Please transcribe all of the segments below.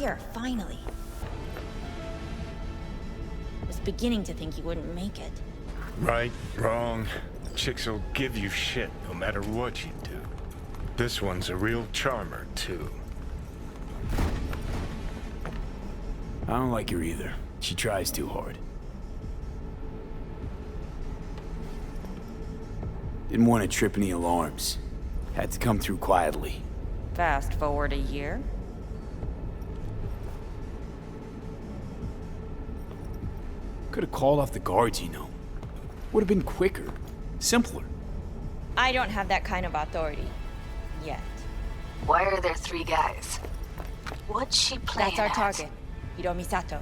here, finally. I was beginning to think you wouldn't make it. Right, wrong. Chicks will give you shit no matter what you do. This one's a real charmer, too. I don't like her either. She tries too hard. Didn't want to trip any alarms. Had to come through quietly. Fast forward a year. Could have called off the guards, you know. Would have been quicker. Simpler. I don't have that kind of authority. Yet. Why are there 3 guys? What's she playing That's our at? target. Hiromi Sato.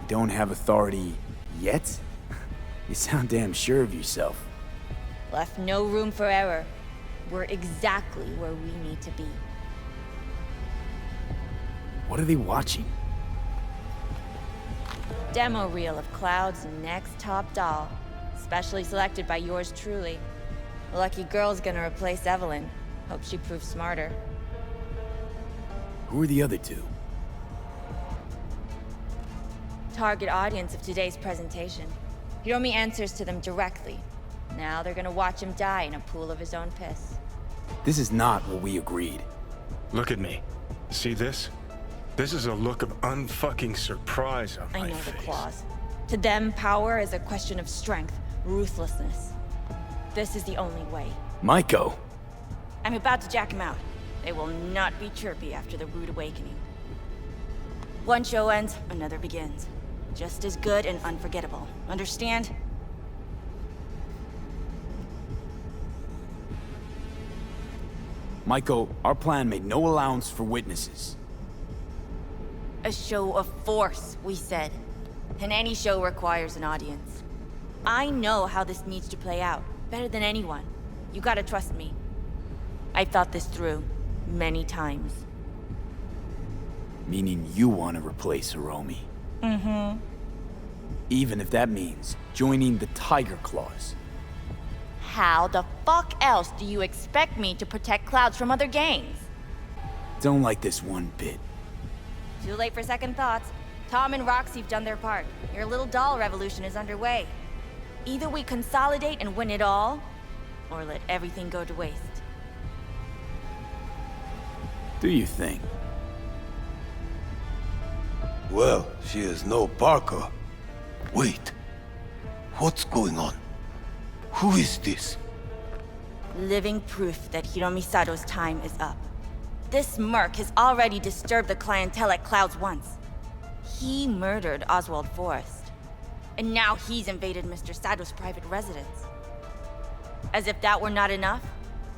Don't have authority yet? You sound damn sure of yourself. Left no room for error. We're exactly where we need to be. What are they watching? Demo reel of Cloud's next top doll. Specially selected by yours truly. The lucky girl's gonna replace Evelyn. Hope she proves smarter. Who are the other 2? Target audience of today's presentation. Hiromi answers to them directly. Now they're gonna watch him die in a pool of his own piss. This is not what we agreed. Look at me. See this? This is a look of unfucking surprise on my I know face. the clause. To them, power is a question of strength, ruthlessness. This is the only way. Maiko! I'm about to jack him out. They will not be chirpy after the rude awakening. One show ends, another begins. Just as good and unforgettable. Understand? Maiko, our plan made no allowance for witnesses. A show of force, we said. And any show requires an audience. I know how this needs to play out, better than anyone. You gotta trust me. I've thought this through, many times. Meaning you want to replace Hiromi. Mm-hmm. Even if that means joining the Tiger Claws. How the fuck else do you expect me to protect Clouds from other gangs? Don't like this one bit. Too late for second thoughts. Tom and Roxy've done their part. Your little doll revolution is underway. Either we consolidate and win it all, or let everything go to waste. Do you think? Well, she is no Parker. Wait. What's going on? Who is this? Living proof that Hiromi Sato's time is up. This merc has already disturbed the clientele at Clouds once. He murdered Oswald Forrest. And now he's invaded Mr. Sato's private residence. As if that were not enough,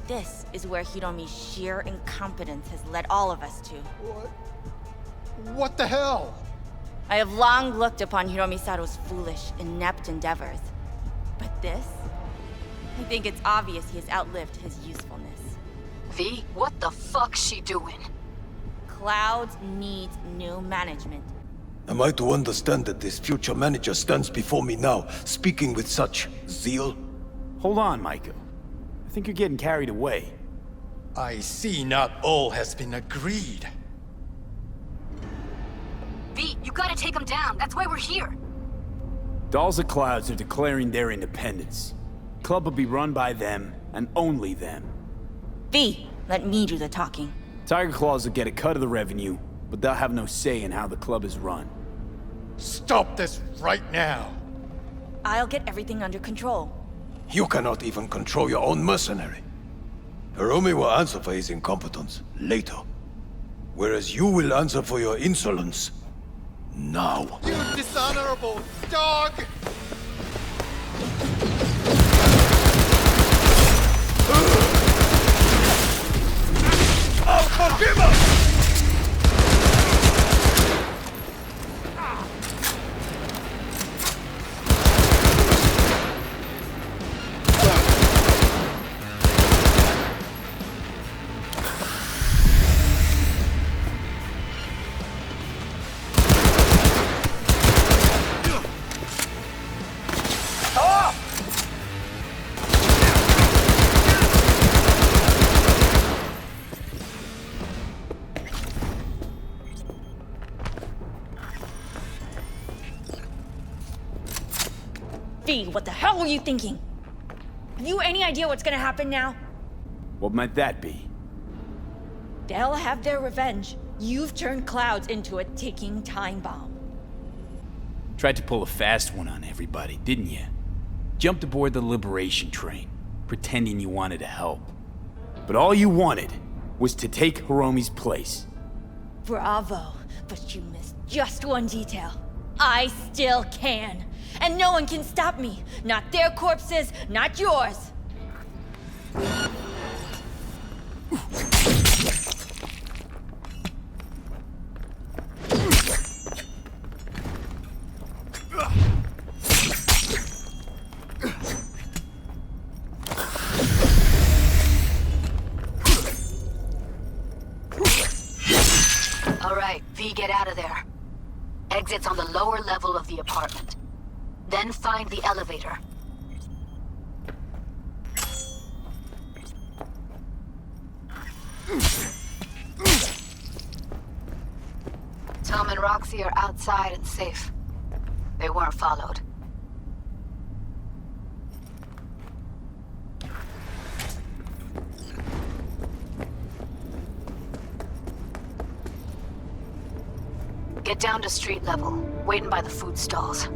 this is where Hiromi's sheer incompetence has led all of us to. What the hell? I have long looked upon Hiromi Sato's foolish, inept endeavors. But this? I think it's obvious he has outlived his usefulness. V, what the fuck's she doing? Clouds needs new management. Am I to understand that this future manager stands before me now, speaking with such zeal? Hold on, Maiko. I think you're getting carried away. I see not all has been agreed. V, you gotta take him down. That's why we're here. Dolls of Clouds are declaring their independence. Club will be run by them, and only them. V, let me do the talking. Tiger Claws will get a cut of the revenue, but they'll have no say in how the club is run. Stop this right now. I'll get everything under control. You cannot even control your own mercenary. Hiromi will answer for his incompetence later. Whereas you will answer for your insolence now. You dishonorable dog! I'll forgive us! V, what the hell were you thinking? Have you any idea what's gonna happen now? What might that be? They'll have their revenge. You've turned Clouds into a ticking time bomb. Tried to pull a fast one on everybody, didn't you? Jumped aboard the liberation train, pretending you wanted to help. But all you wanted was to take Hiromi's place. Bravo, but you missed just one detail. I still can. And no one can stop me. Not their corpses, not yours. All right, V, get out of there. Exit's on the lower level of the apartment. Then find the elevator. Tom and Roxy are outside and safe. They weren't followed. Get down to street level, waiting by the food stalls.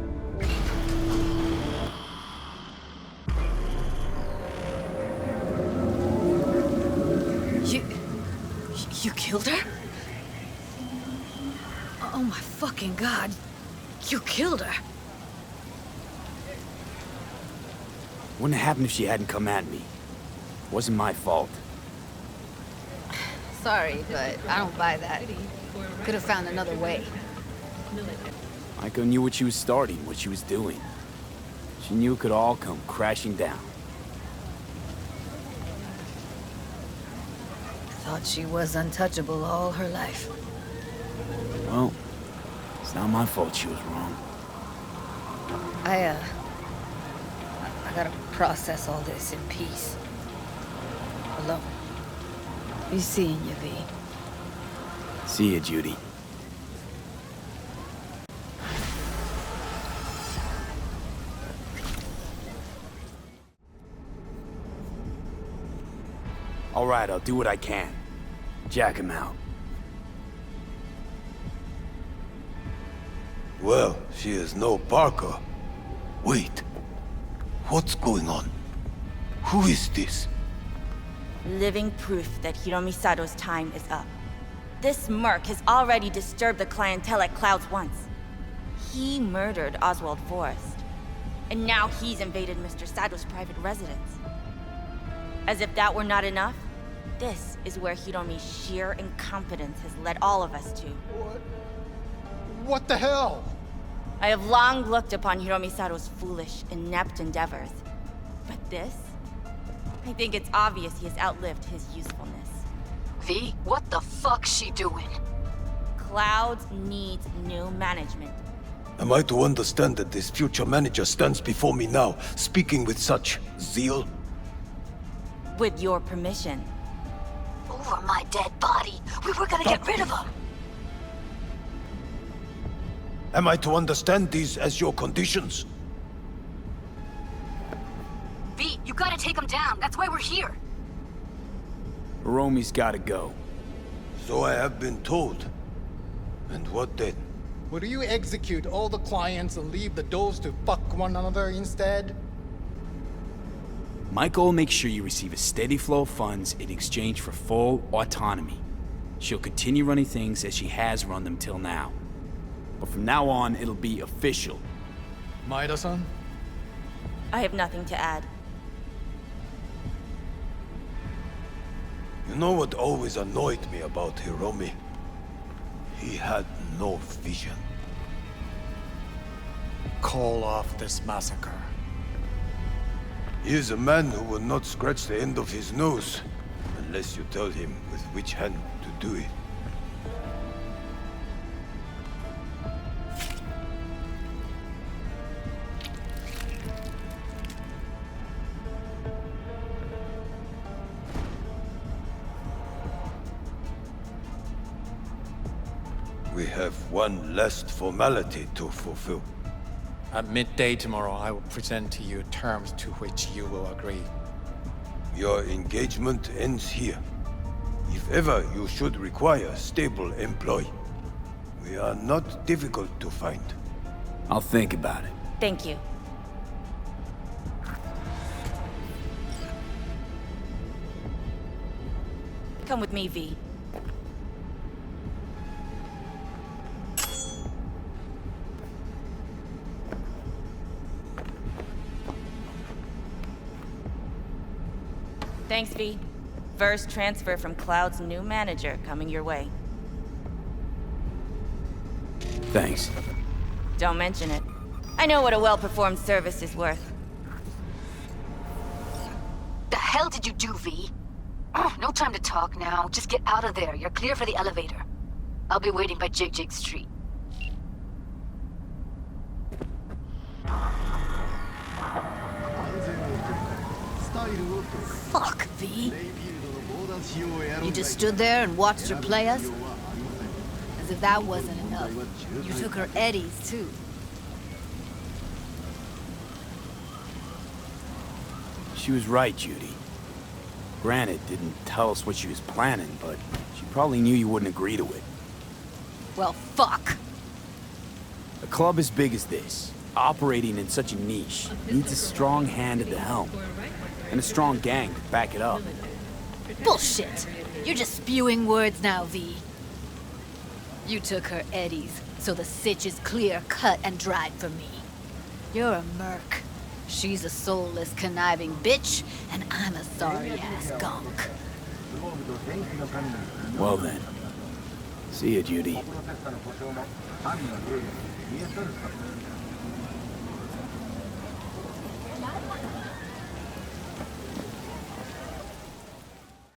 You killed her? Oh my fucking god. You killed her. Wouldn't have happened if she hadn't come at me. Wasn't my fault. Sorry, but I don't buy that. Could have found another way. Maiko knew what she was starting, what she was doing. She knew it could all come crashing down. Thought she was untouchable all her life. Well, it's not my fault she was wrong. I gotta process all this in peace. Alone. Be seeing you, V. See ya, Judy. All right, I'll do what I can. Jack him out. Well, she is no Parker. Wait. What's going on? Who is this? Living proof that Hiromi Sato's time is up. This merc has already disturbed the clientele at Clouds once. He murdered Oswald Forrest. And now he's invaded Mr. Sato's private residence. As if that were not enough, this is where Hiromi's sheer incompetence has led all of us to. What the hell? I have long looked upon Hiromi Sato's foolish, inept endeavors. But this? I think it's obvious he has outlived his usefulness. V, what the fuck's she doing? Clouds needs new management. Am I to understand that this future manager stands before me now, speaking with such zeal? With your permission. Over my dead body. We were gonna get rid of him. Am I to understand these as your conditions? V, you gotta take him down. That's why we're here. Hiromi's gotta go. So I have been told. And what then? Would you execute all the clients and leave the doors to fuck one another instead? Maiko will make sure you receive a steady flow of funds in exchange for full autonomy. She'll continue running things as she has run them till now. But from now on, it'll be official. Maida-san? I have nothing to add. You know what always annoyed me about Hiromi? He had no vision. Call off this massacre. He is a man who will not scratch the end of his nose, unless you tell him with which hand to do it. We have one last formality to fulfill. At midday tomorrow, I will present to you terms to which you will agree. Your engagement ends here. If ever you should require stable employ, we are not difficult to find. I'll think about it. Thank you. Come with me, V. Thanks, V. First transfer from Cloud's new manager coming your way. Thanks. Don't mention it. I know what a well-performed service is worth. The hell did you do, V? No time to talk now. Just get out of there. You're clear for the elevator. I'll be waiting by Jig Street. Fuck, V. You just stood there and watched her play us? As if that wasn't enough. You took her eddies, too. She was right, Judy. Granted, didn't tell us what she was planning, but she probably knew you wouldn't agree to it. Well, fuck. A club as big as this, operating in such a niche, needs a strong hand at the helm. And a strong gang to back it up. Bullshit. You're just spewing words now, V. You took her eddies, so the sitch is clear, cut, and dried for me. You're a merc. She's a soulless, conniving bitch, and I'm a sorry-ass gunk. Well then. See ya, Judy.